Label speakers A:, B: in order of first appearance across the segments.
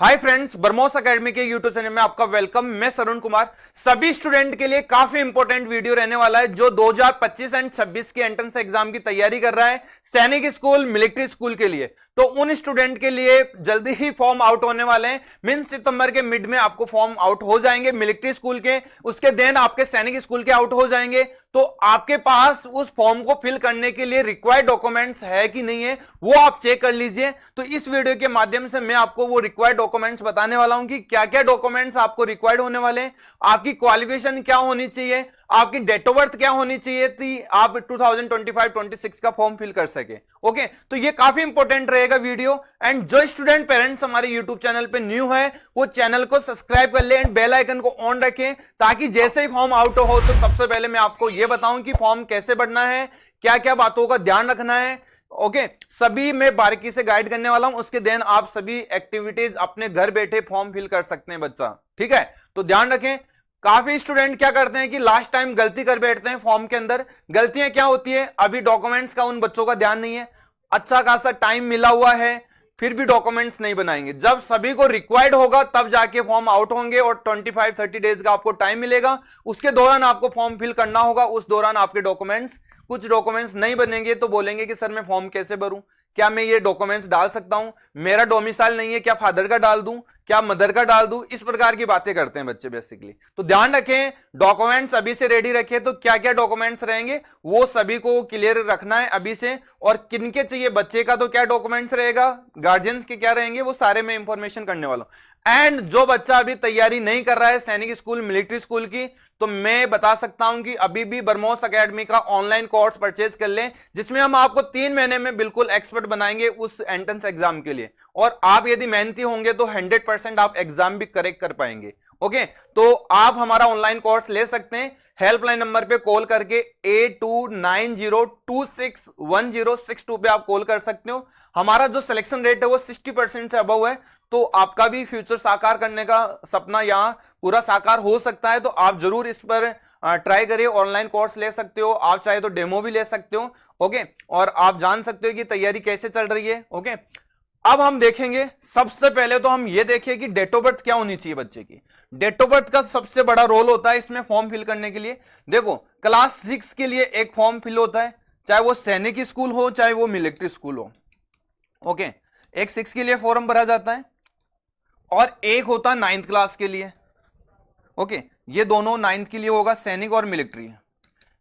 A: Hi friends, बरमोस academy के YouTube channel में आपका वेलकम। मैं सरुण कुमार। सभी स्टूडेंट के लिए काफी इंपॉर्टेंट वीडियो रहने वाला है जो 2025 एंड 26 की एंट्रेंस एग्जाम की तैयारी कर रहा है सैनिक स्कूल, मिलिट्री स्कूल के लिए। तो उन स्टूडेंट के लिए जल्दी ही फॉर्म आउट होने वाले हैं। मीन सितंबर के मिड में आपको फॉर्म आउट हो जाएंगे मिलिट्री स्कूल के, उसके देन आपके सैनिक स्कूल के आउट हो जाएंगे। तो आपके पास उस फॉर्म को फिल करने के लिए रिक्वायर्ड डॉक्यूमेंट्स है कि नहीं है वो आप चेक कर लीजिए। तो इस वीडियो के माध्यम से मैं आपको वो रिक्वायर्ड डॉक्यूमेंट्स बताने वाला हूं कि क्या क्या डॉक्यूमेंट्स आपको रिक्वायर्ड होने वाले हैं, आपकी क्वालिफिकेशन क्या होनी चाहिए, आपकी डेट ऑफ बर्थ क्या होनी चाहिए थी, आप 2025-26 का फॉर्म फिल कर सके। ओके, तो ये काफी इंपॉर्टेंट रहेगा वीडियो। एंड जो स्टूडेंट पेरेंट्स हमारे यूट्यूब चैनल पे न्यू है वो चैनल को सब्सक्राइब कर ले एंड बेल आइकन को ऑन रखें ताकि जैसे ही फॉर्म आउट हो तो सबसे पहले मैं आपको ये बताऊं कि फॉर्म कैसे भरना है, क्या क्या बातों का ध्यान रखना है। ओके, सभी मैं बारीकी से गाइड करने वाला हूं। उसके देन आप सभी एक्टिविटीज अपने घर बैठे फॉर्म फिल कर सकते हैं बच्चा। ठीक है, तो ध्यान रखें। काफी स्टूडेंट क्या करते हैं कि लास्ट टाइम गलती कर बैठते हैं फॉर्म के अंदर। गलतियां क्या होती है, अभी डॉक्यूमेंट्स का उन बच्चों का ध्यान नहीं है, अच्छा खासा टाइम मिला हुआ है फिर भी डॉक्यूमेंट्स नहीं बनाएंगे। जब सभी को रिक्वायर्ड होगा तब जाके फॉर्म आउट होंगे और 25-30 डेज का आपको टाइम मिलेगा। उसके दौरान आपको फॉर्म फिल करना होगा। उस दौरान आपके डॉक्यूमेंट्स, कुछ डॉक्यूमेंट्स नहीं बनेंगे तो बोलेंगे कि सर मैं फॉर्म कैसे भरूं, क्या मैं ये डॉक्यूमेंट्स डाल सकता हूं, मेरा डोमिसाइल नहीं है, क्या फादर का डाल दूं, क्या मदर का डाल दूं, इस प्रकार की बातें करते हैं बच्चे बेसिकली। तो ध्यान रखें, डॉक्यूमेंट्स अभी से रेडी रखें। तो क्या क्या डॉक्यूमेंट्स रहेंगे वो सभी को क्लियर रखना है अभी से। और किनके चाहिए, बच्चे का तो क्या डॉक्यूमेंट्स रहेगा, गार्जियंस के क्या रहेंगे, वो सारे मैं इंफॉर्मेशन करने वाला हूं। एंड जो बच्चा अभी तैयारी नहीं कर रहा है सैनिक स्कूल, मिलिट्री स्कूल की, तो मैं बता सकता हूं कि अभी भी बरमोस एकेडमी का ऑनलाइन कोर्स परचेज कर लें जिसमें हम आपको 3 महीने में बिल्कुल एक्सपर्ट बनाएंगे उस एंट्रेंस एग्जाम के लिए। और आप यदि मेहनती होंगे तो 100% आप एग्जाम भी करेक्ट कर पाएंगे। ओके, तो आप हमारा ऑनलाइन कोर्स ले सकते हैं। हेल्पलाइन नंबर पे कॉल करके 8290261062 पे आप कॉल कर सकते हो। हमारा जो सिलेक्शन रेट है वो 60% से अबव है। तो आपका भी फ्यूचर साकार करने का सपना यहां पूरा साकार हो सकता है। तो आप जरूर इस पर ट्राई करिए, ऑनलाइन कोर्स ले सकते हो, आप चाहे तो डेमो भी ले सकते हो। ओके, और आप जान सकते हो कि तैयारी कैसे चल रही है। ओके, अब हम देखेंगे, सबसे पहले तो हम ये देखें कि डेट ऑफ बर्थ क्या होनी चाहिए बच्चे की। डेट ऑफ बर्थ का सबसे बड़ा रोल होता है इसमें फॉर्म फिल करने के लिए। देखो, क्लास 6 के लिए एक फॉर्म फिल होता है, चाहे वो सैनिक स्कूल हो चाहे वो मिलिट्री स्कूल हो। ओके, एक 6 के लिए फॉर्म भरा जाता है और एक होता है 9th क्लास के लिए। ओके, ये दोनों 9th के लिए होगा, सैनिक और मिलिट्री।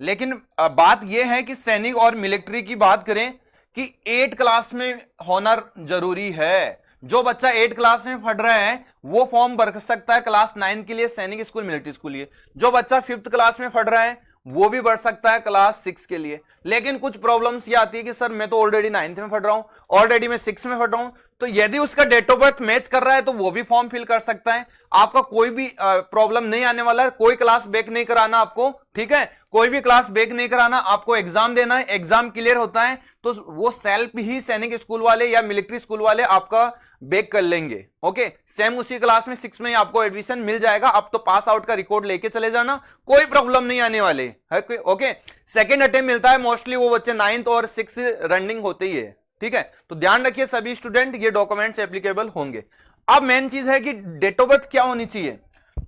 A: लेकिन बात यह है कि सैनिक और मिलिट्री की बात करें कि 8 क्लास में होना जरूरी है। जो बच्चा 8 क्लास में पढ़ रहा है वो फॉर्म भर सकता है क्लास 9 के लिए, सैनिक स्कूल, मिलिट्री स्कूल लिए। जो बच्चा 5th क्लास में पढ़ रहा है वो भी बढ़ सकता है क्लास 6 के लिए। लेकिन कुछ प्रॉब्लम्स ये आती है कि सर मैं तो ऑलरेडी 9th में पढ़ रहा हूं, ऑलरेडी मैं 6 में पढ़ रहा हूं। तो यदि उसका डेट ऑफ बर्थ मैच कर रहा है तो वो भी फॉर्म फिल कर सकता है। आपका कोई भी प्रॉब्लम नहीं आने वाला है, कोई क्लास बैक नहीं कराना आपको। ठीक है, कोई भी क्लास बैक नहीं कराना, आपको एग्जाम देना है। एग्जाम क्लियर होता है तो वो सेल्फ ही सैनिक स्कूल वाले या मिलिट्री स्कूल वाले आपका बैक कर लेंगे। ओके, सेम उसी क्लास में 6 में ही आपको एडमिशन मिल जाएगा। अब तो पास आउट का रिकॉर्ड लेके चले जाना, कोई प्रॉब्लम नहीं आने वाले है। ओके, सेकंड अटेम्प्ट मिलता है मोस्टली वो बच्चे 9th और 6 रनिंग होते ही है। ठीक है, तो ध्यान रखिए सभी स्टूडेंट, ये डॉक्यूमेंट्स एप्लीकेबल होंगे। अब मेन चीज है कि डेट ऑफ बर्थ क्या होनी चाहिए।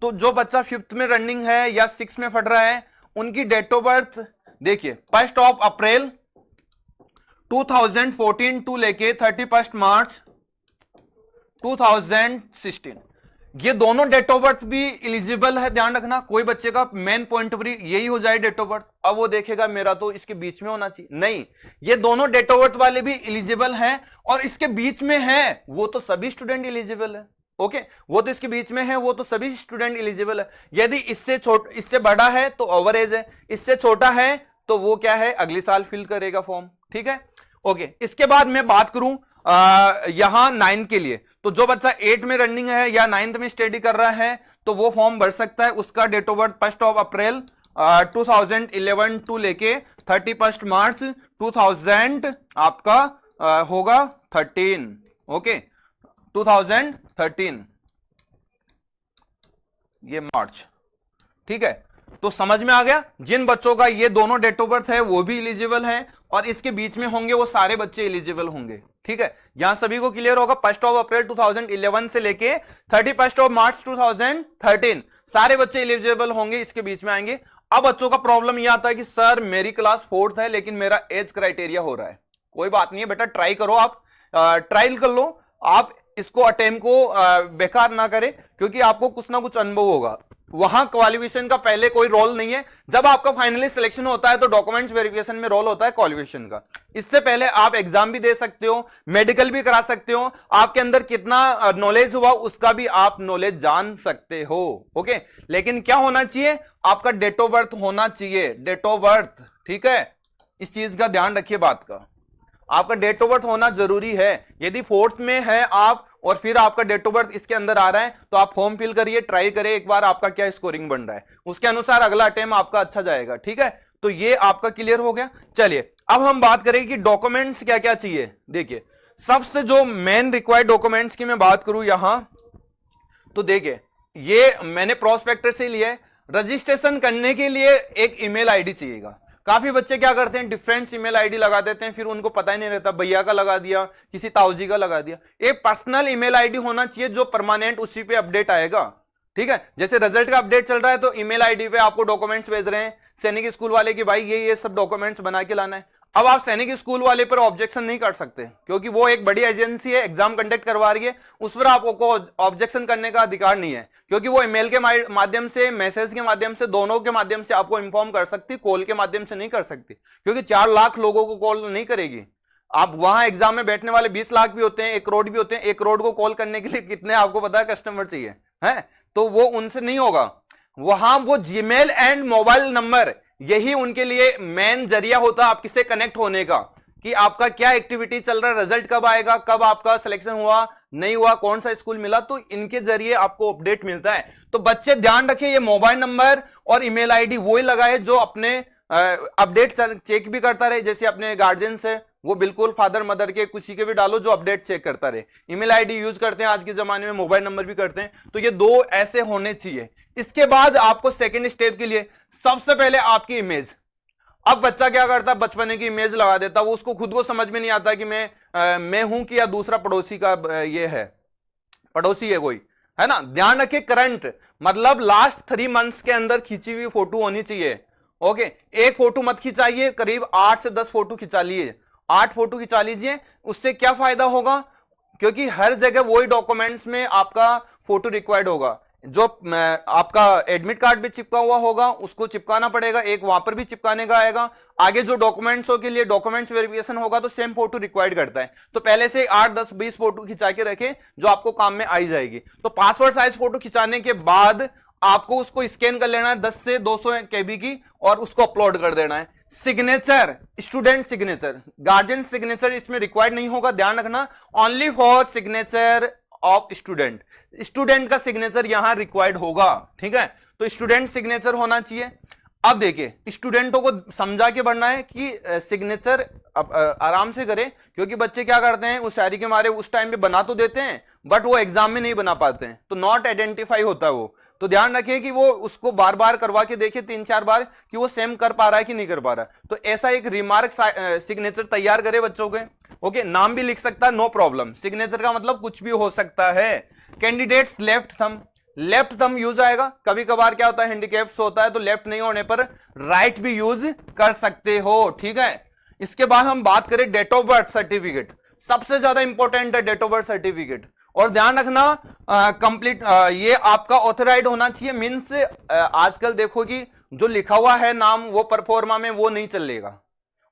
A: तो जो बच्चा 5th में रनिंग है या 6 में पढ़ रहा है उनकी डेट ऑफ बर्थ देखिए 1 अप्रैल 2014 टू लेके 31 मार्च 2016, ये दोनों डेट ऑफ बर्थ भी एलिजिबल है। ध्यान रखना, कोई बच्चे का मेन पॉइंट ऑफ व्यू यही हो जाए डेट ऑफ बर्थ, अब वो देखेगा मेरा तो इसके बीच में होना चाहिए, नहीं, ये दोनों डेट ऑफ बर्थ वाले भी एलिजिबल हैं। और इसके बीच में है वो तो सभी स्टूडेंट एलिजिबल है। ओके, वो तो इसके बीच में है वो तो सभी स्टूडेंट एलिजिबल है। यदि इससे बड़ा है तो ओवर एज है, इससे छोटा है तो वो क्या है, अगले साल फिल करेगा फॉर्म। ठीक है, ओके, इसके बाद मैं बात करूं यहां 9 के लिए, तो जो बच्चा 8 में रनिंग है या 9th में स्टडी कर रहा है तो वो फॉर्म भर सकता है। उसका डेट ऑफ बर्थ 1 अप्रैल 2011 टू लेके 31 मार्च 2000 आपका होगा 13। ओके, 2013 ये मार्च। ठीक है, तो समझ में आ गया, जिन बच्चों का ये दोनों डेट ऑफ बर्थ है वो भी एलिजिबल है और इसके बीच में होंगे वो सारे बच्चे एलिजिबल होंगे। ठीक है, यहां सभी को क्लियर होगा। 1 अप्रैल 2011 से लेके 31 मार्च 2013 सारे बच्चे एलिजिबल होंगे, इसके बीच में आएंगे। अब बच्चों का प्रॉब्लम यह आता है कि सर मेरी क्लास 4th है लेकिन मेरा एज क्राइटेरिया हो रहा है। कोई बात नहीं है बेटा, ट्राई करो, आप ट्रायल कर लो, आप इसको अटेम्प्ट को बेकार ना करें, क्योंकि आपको कुछ ना कुछ अनुभव होगा। वहां क्वालिफिकेशन का पहले कोई रोल नहीं है। जब आपका फाइनली सिलेक्शन होता है तो डॉक्यूमेंट्स वेरिफिकेशन में रोल होता है क्वालिफिकेशन का। इससे पहले आप एग्जाम भी दे सकते हो, मेडिकल भी करा सकते हो, आपके अंदर कितना नॉलेज हुआ उसका भी आप नॉलेज जान सकते हो। ओके, लेकिन क्या होना चाहिए, आपका डेट ऑफ बर्थ होना चाहिए, डेट ऑफ बर्थ। ठीक है, इस चीज का ध्यान रखिए, बात का आपका डेट ऑफ बर्थ होना जरूरी है। यदि 4th में है आप और फिर आपका डेट ऑफ बर्थ इसके अंदर आ रहा है तो आप फॉर्म फिल करिए, ट्राई करें एक बार आपका क्या स्कोरिंग बन रहा है, उसके अनुसार अगला अटेम्प्ट आपका अच्छा जाएगा। ठीक है, तो ये आपका क्लियर हो गया। चलिए अब हम बात करें कि डॉक्यूमेंट्स क्या क्या चाहिए। देखिए सबसे जो मेन रिक्वायर्ड डॉक्यूमेंट्स की मैं बात करूं यहां, तो देखिए ये मैंने प्रोस्पेक्टर से लिया है। रजिस्ट्रेशन करने के लिए एक ईमेल आईडी चाहिएगा। काफी बच्चे क्या करते हैं, डिफरेंट ईमेल आईडी लगा देते हैं, फिर उनको पता ही नहीं रहता, भैया का लगा दिया, किसी ताऊजी का लगा दिया। एक पर्सनल ईमेल आईडी होना चाहिए जो परमानेंट उसी पे अपडेट आएगा। ठीक है, जैसे रिजल्ट का अपडेट चल रहा है तो ईमेल आईडी पे आपको डॉक्यूमेंट्स भेज रहे हैं सैनिक स्कूल वाले कि भाई ये सब डॉक्यूमेंट्स बना के लाना है। अब आप सैनिक स्कूल वाले पर ऑब्जेक्शन नहीं कर सकते, क्योंकि वो एक बड़ी एजेंसी है, एग्जाम कंडक्ट करवा रही है, उस पर आपको ऑब्जेक्शन करने का अधिकार नहीं है, क्योंकि वो ईमेल के माध्यम से, मैसेज के माध्यम से, दोनों के माध्यम से आपको इंफॉर्म कर सकती, कॉल के माध्यम से नहीं कर सकती, क्योंकि 4 लाख लोगों को कॉल नहीं करेगी। आप वहां एग्जाम में बैठने वाले 20 लाख भी होते हैं, 1 करोड़ भी होते हैं। 1 करोड़ को कॉल करने के लिए कितने आपको पता है कस्टमर चाहिए, है? तो वो उनसे नहीं होगा। वहां वो जीमेल एंड मोबाइल नंबर, यही उनके लिए मेन जरिया होता है आपसे से कनेक्ट होने का, कि आपका क्या एक्टिविटी चल रहा है, रिजल्ट कब आएगा, कब आपका सिलेक्शन हुआ नहीं हुआ, कौन सा स्कूल मिला, तो इनके जरिए आपको अपडेट मिलता है। तो बच्चे ध्यान रखें, ये मोबाइल नंबर और ईमेल आईडी वही लगाए जो अपने अपडेट चेक भी करता रहे। जैसे अपने गार्जियन से वो बिल्कुल फादर मदर के किसी के भी डालो जो अपडेट चेक करता रहे। ईमेल आईडी यूज करते हैं आज के जमाने में, मोबाइल नंबर भी करते हैं, तो ये 2 ऐसे होने चाहिए। इसके बाद आपको सेकेंड स्टेप के लिए सबसे पहले आपकी इमेज। अब बच्चा क्या करता है, बचपने की इमेज लगा देता, वो उसको खुद को समझ में नहीं आता कि मैं हूं कि या दूसरा पड़ोसी का ये है, पड़ोसी है कोई, है ना। ध्यान रखिए, करंट मतलब लास्ट 3 मंथ्स के अंदर खींची हुई फोटो होनी चाहिए। ओके, एक फोटो मत खिंचाइए, करीब 8 से 10 फोटो खिंचा लिए, 8 फोटो खिंचा लीजिए। उससे क्या फायदा होगा, क्योंकि हर जगह वही डॉक्यूमेंट्स में आपका फोटो रिक्वायर्ड होगा। जो आपका एडमिट कार्ड भी चिपका हुआ होगा उसको चिपकाना पड़ेगा, एक वहां पर भी चिपकाने का आएगा। आगे जो डॉक्यूमेंट्सों के लिए डॉक्यूमेंट्स वेरिफिकेशन होगा तो सेम फोटो रिक्वायर्ड करता है। तो पहले से 8, 10, 20 फोटो खिंचा के रखें जो आपको काम में आई जाएगी। तो पासवर्ड साइज फोटो खिंचाने के बाद आपको उसको स्कैन कर लेना है 10 से 200 KB की, और उसको अपलोड कर देना है। Signature, student signature, guardian signature इसमें रिक्वायर्ड नहीं होगा, ध्यान रखना। Only for signature of student, student का सिग्नेचर यहां रिक्वायर्ड होगा। ठीक है, तो स्टूडेंट सिग्नेचर होना चाहिए। अब देखिए, स्टूडेंटों को समझा के बढ़ना है कि सिग्नेचर आराम से करें, क्योंकि बच्चे क्या करते हैं, उस शायरी के मारे उस टाइम पे बना तो देते हैं बट वो एग्जाम में नहीं बना पाते हैं, तो नॉट आइडेंटिफाई होता है वो। तो ध्यान रखिए कि वो उसको बार बार करवा के देखे 3-4 बार कि वो सेम कर पा रहा है कि नहीं कर पा रहा है। तो ऐसा एक रिमार्क सिग्नेचर तैयार करे बच्चों के। ओके, नाम भी लिख सकता है, नो प्रॉब्लम, सिग्नेचर का मतलब कुछ भी हो सकता है। कैंडिडेट्स लेफ्ट थंब यूज आएगा। कभी कभार क्या होता है, हैंडीकैप्स होता है तो लेफ्ट नहीं होने पर राइट भी यूज कर सकते हो। ठीक है, इसके बाद हम बात करें डेट ऑफ बर्थ सर्टिफिकेट। सबसे ज्यादा इंपॉर्टेंट है डेट ऑफ बर्थ सर्टिफिकेट, और ध्यान रखना कंप्लीट ये आपका ऑथराइज्ड होना चाहिए। मींस आजकल देखो कि जो लिखा हुआ है नाम वो परफॉर्मा में वो नहीं चलेगा,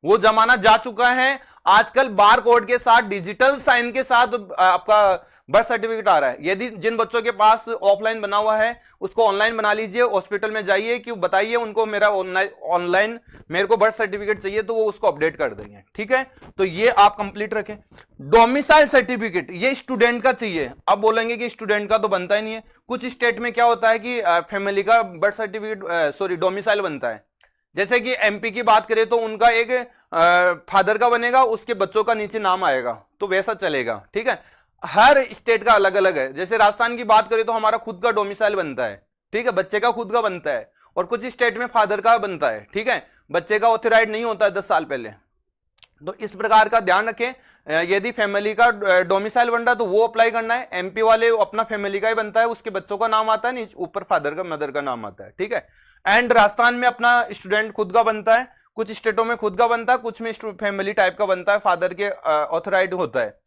A: वो जमाना जा चुका है। आजकल बार कोड के साथ, डिजिटल साइन के साथ आपका बर्थ सर्टिफिकेट आ रहा है। यदि जिन बच्चों के पास ऑफलाइन बना हुआ है उसको ऑनलाइन बना लीजिए, हॉस्पिटल में जाइए कि बताइए उनको मेरा ऑनलाइन मेरे को बर्थ सर्टिफिकेट चाहिए, तो वो उसको अपडेट कर देंगे। ठीक है, तो ये आप कंप्लीट रखें। डोमिसाइल सर्टिफिकेट ये स्टूडेंट का चाहिए। अब बोलेंगे कि स्टूडेंट का तो बनता ही नहीं है। कुछ स्टेट में क्या होता है कि फैमिली का बर्थ सर्टिफिकेट डोमिसाइल बनता है। जैसे कि MP की बात करें तो उनका एक फादर का बनेगा, उसके बच्चों का नीचे नाम आएगा, तो वैसा चलेगा। ठीक है, हर स्टेट का अलग अलग है। जैसे राजस्थान की बात करें तो हमारा खुद का डोमिसाइल बनता है, ठीक है, बच्चे का खुद का बनता है, और कुछ स्टेट में फादर का बनता है। ठीक है, बच्चे का ऑथराइज्ड नहीं होता है 10 साल पहले। तो इस प्रकार का ध्यान रखें। यदि फैमिली का डोमिसाइल बन रहा है तो वो अप्लाई करना है। एमपी वाले अपना फैमिली का ही बनता है, उसके बच्चों का नाम आता है, नहीं ऊपर फादर का मदर का नाम आता है, ठीक है। एंड राजस्थान में अपना स्टूडेंट खुद का बनता है, कुछ स्टेटों में खुद का बनता है, कुछ में फैमिली टाइप का बनता है, फादर के ऑथराइज होता है।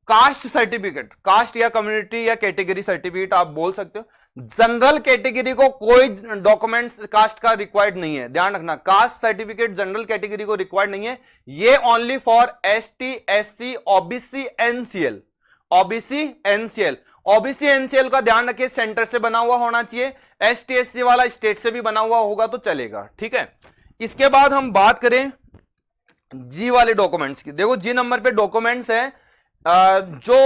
A: कास्ट सर्टिफिकेट, कास्ट या कम्युनिटी या कैटेगरी सर्टिफिकेट आप बोल सकते हो। जनरल कैटेगरी को कोई डॉक्यूमेंट्स कास्ट का रिक्वायर्ड नहीं है, ध्यान रखना। कास्ट सर्टिफिकेट जनरल कैटेगरी को रिक्वायर्ड नहीं है, ये only for ST, SC, OBC, NCL. OBC, NCL, OBC NCL का ध्यान रखिए, सेंटर से बना हुआ होना चाहिए। एसटी एससी वाला स्टेट से भी बना हुआ होगा तो चलेगा, ठीक है। इसके बाद हम बात करें जी वाले डॉक्यूमेंट्स की। देखो जी नंबर पे डॉक्यूमेंट्स है जो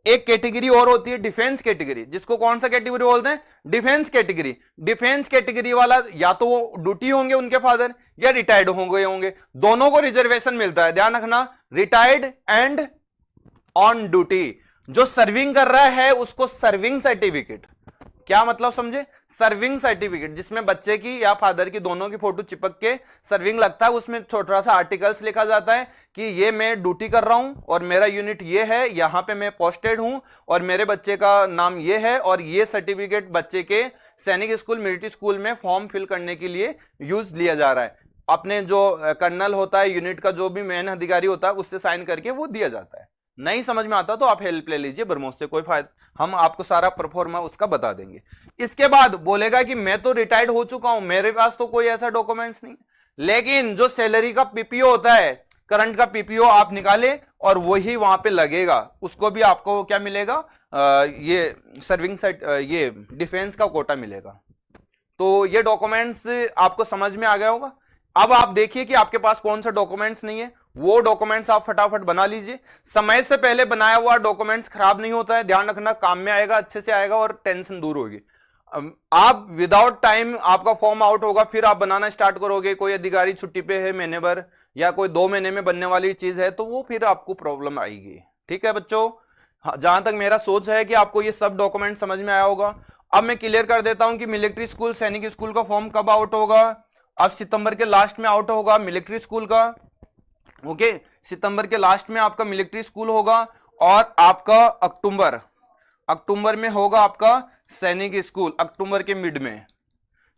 A: एक कैटेगरी और होती है डिफेंस कैटेगरी, जिसको कौन सा कैटेगरी बोलते हैं, डिफेंस कैटेगरी। डिफेंस कैटेगरी वाला या तो वो ड्यूटी होंगे उनके फादर या रिटायर्ड होंगे, दोनों को रिजर्वेशन मिलता है, ध्यान रखना। रिटायर्ड एंड ऑन ड्यूटी, जो सर्विंग कर रहा है उसको सर्विंग सर्टिफिकेट, क्या मतलब समझे, सर्विंग सर्टिफिकेट, जिसमें बच्चे की या फादर की दोनों की फोटो चिपक के सर्विंग लगता है। उसमें छोटा सा आर्टिकल्स लिखा जाता है कि ये मैं ड्यूटी कर रहा हूं और मेरा यूनिट ये है, यहां पे मैं पोस्टेड हूं और मेरे बच्चे का नाम ये है, और ये सर्टिफिकेट बच्चे के सैनिक स्कूल, मिलिट्री स्कूल में फॉर्म फिल करने के लिए यूज लिया जा रहा है। अपने जो कर्नल होता है, यूनिट का जो भी मेन अधिकारी होता है, उससे साइन करके वो दिया जाता है। नहीं समझ में आता तो आप हेल्प ले लीजिए ब्रह्मोस से, कोई फायदा, हम आपको सारा परफॉर्मा उसका बता देंगे। इसके बाद बोलेगा कि मैं तो रिटायर्ड हो चुका हूं, मेरे पास तो कोई ऐसा डॉक्यूमेंट्स नहीं, लेकिन जो सैलरी का पीपीओ होता है, करंट का पीपीओ आप निकाले और वही वहां पे लगेगा, उसको भी आपको क्या मिलेगा, ये सर्विंग सेट, ये डिफेंस का कोटा मिलेगा। तो ये डॉक्यूमेंट्स आपको समझ में आ गया होगा। अब आप देखिए कि आपके पास कौन सा डॉक्यूमेंट्स नहीं है, वो डॉक्यूमेंट्स आप फटाफट बना लीजिए। समय से पहले बनाया हुआ डॉक्यूमेंट्स खराब नहीं होता है, ध्यान रखना, काम में आएगा, अच्छे से आएगा और टेंशन दूर होगी। आप विदाउट टाइम आपका फॉर्म आउट होगा, फिर आप बनाना स्टार्ट करोगे, कोई अधिकारी छुट्टी पे है महीने भर या कोई 2 महीने में बनने वाली चीज है, तो वो फिर आपको प्रॉब्लम आएगी, ठीक है बच्चों। जहां तक मेरा सोच है कि आपको ये सब डॉक्यूमेंट समझ में आया होगा। अब मैं क्लियर कर देता हूं कि मिलिट्री स्कूल, सैनिक स्कूल का फॉर्म कब आउट होगा। अब सितंबर के लास्ट में आउट होगा मिलिट्री स्कूल का, ओके, सितंबर के लास्ट में आपका मिलिट्री स्कूल होगा, और आपका अक्टूबर में होगा आपका सैनिक स्कूल, अक्टूबर के मिड में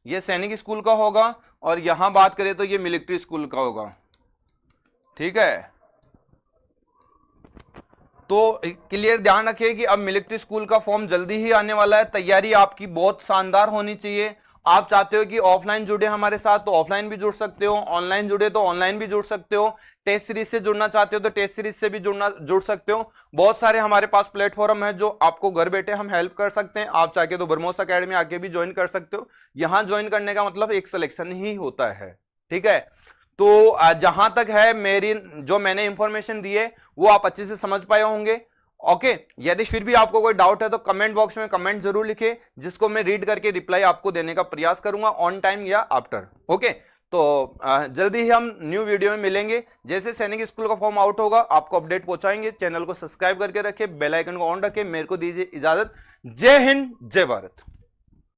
A: ये सैनिक स्कूल का होगा, और यहां बात करें तो ये मिलिट्री स्कूल का होगा, ठीक है। तो क्लियर ध्यान रखिए कि अब मिलिट्री स्कूल का फॉर्म जल्दी ही आने वाला है। तैयारी आपकी बहुत शानदार होनी चाहिए। आप चाहते हो कि ऑफलाइन जुड़े हमारे साथ तो ऑफलाइन भी जुड़ सकते हो, ऑनलाइन जुड़े तो ऑनलाइन भी जुड़ सकते हो, टेस्ट सीरीज से जुड़ना चाहते हो तो टेस्ट सीरीज से भी जुड़ सकते हो। बहुत सारे हमारे पास प्लेटफॉर्म है जो आपको घर बैठे हम हेल्प कर सकते हैं। आप चाहे तो ब्रह्मोस एकेडमी आके भी ज्वाइन कर सकते हो। यहां ज्वाइन करने का मतलब एक सिलेक्शन ही होता है, ठीक है। तो जहां तक है मेरी जो मैंने इंफॉर्मेशन दी है वो आप अच्छे से समझ पाए होंगे, ओके। यदि फिर भी आपको कोई डाउट है तो कमेंट बॉक्स में कमेंट जरूर लिखिए, जिसको मैं रीड करके रिप्लाई आपको देने का प्रयास करूंगा ऑन टाइम या आफ्टर, ओके। तो जल्दी ही हम न्यू वीडियो में मिलेंगे। जैसे सैनिक स्कूल का फॉर्म आउट होगा आपको अपडेट पहुंचाएंगे। चैनल को सब्सक्राइब करके रखें, बेल आइकन को ऑन रखें। मेरे को दीजिए इजाजत। जय हिंद, जय भारत।